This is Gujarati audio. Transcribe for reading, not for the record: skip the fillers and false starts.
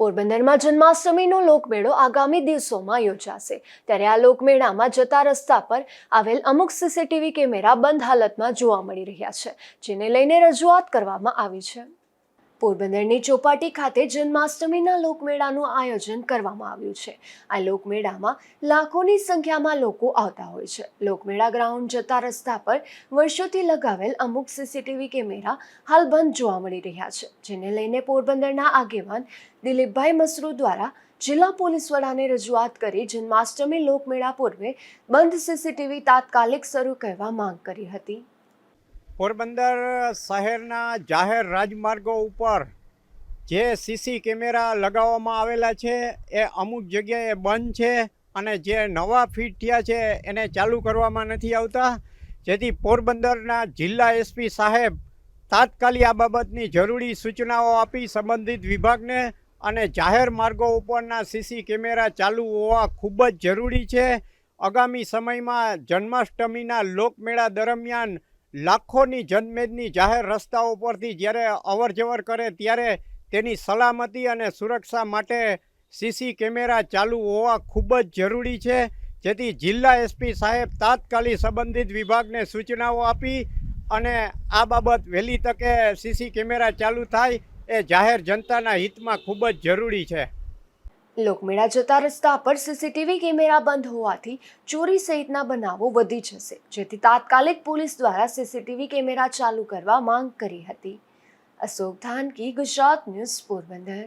પોરબંદરમાં જન્માષ્ટમીનો લોકમેળો આગામી દિવસોમાં યોજાશે ત્યારે આ લોકમેળામાં જતા રસ્તા પર આવેલ અમુક સીસીટીવી કેમેરા બંધ હાલતમાં જોવા મળી રહ્યા છે, જેને લઈને રજૂઆત કરવામાં આવી છે। પોરબંદરની ચોપાટી ખાતે જન્માષ્ટમીના લોકમેળાનું આયોજન કરવામાં આવ્યું છે। આ લોકમેળામાં લાખોની સંખ્યામાં લોકો આવતા હોય છે। લોકમેળા ગ્રાઉન્ડ જતા રસ્તા પર વર્ષોથી લગાવેલ અમુક સીસીટીવી કેમેરા હાલ બંધ જોવા મળી રહ્યા છે, જેને લઈને પોરબંદરના આગેવાન દિલીપભાઈ મસરૂ દ્વારા જિલ્લા પોલીસ વડાને રજૂઆત કરી જન્માષ્ટમી લોકમેળા પૂર્વે બંધ સીસીટીવી તાત્કાલિક શરૂ કરવા માંગ કરી હતી। પોરબંદર શહેરના જાહેર રાજમાર્ગો ઉપર જે સીસી કેમેરા લગાવવામાં આવેલા છે એ અમુક જગ્યાએ બંધ છે અને જે નવા ફિટ થયા છે એને ચાલુ કરવામાં નથી આવતા, જેથી પોરબંદરના જિલ્લા એસપી સાહેબ તાત્કાલિક આ બાબતની જરૂરી સૂચનાઓ આપી સંબંધિત વિભાગને અને જાહેર માર્ગો ઉપરના સીસી કેમેરા ચાલુ હોવા ખૂબ જ જરૂરી છે। આગામી સમયમાં જન્માષ્ટમીના લોકમેળા દરમિયાન લાખોની જનમેદની જાહેર રસ્તાઓ પરથી જ્યારે અવરજવર કરે ત્યારે તેની સલામતી અને સુરક્ષા માટે સીસી કેમેરા ચાલુ હોવા ખૂબ જ જરૂરી છે, જેથી જિલ્લા એસપી સાહેબ તાત્કાલિક સંબંધિત વિભાગને સૂચનાઓ આપી અને આ બાબત વહેલી તકે સીસી કેમેરા ચાલુ થાય એ જાહેર જનતાના હિતમાં ખૂબ જ જરૂરી છે। લોકમેળા જતા રસ્તા પર સીસીટીવી કેમેરા બંધ હોવાથી ચોરી સહિતના બનાવો વધી જશે, જેથી તાત્કાલિક પોલીસ દ્વારા સીસીટીવી કેમેરા ચાલુ કરવા માંગ કરી હતી। અશોક ધાનકી, ગુજરાત ન્યૂઝ, પોરબંદર।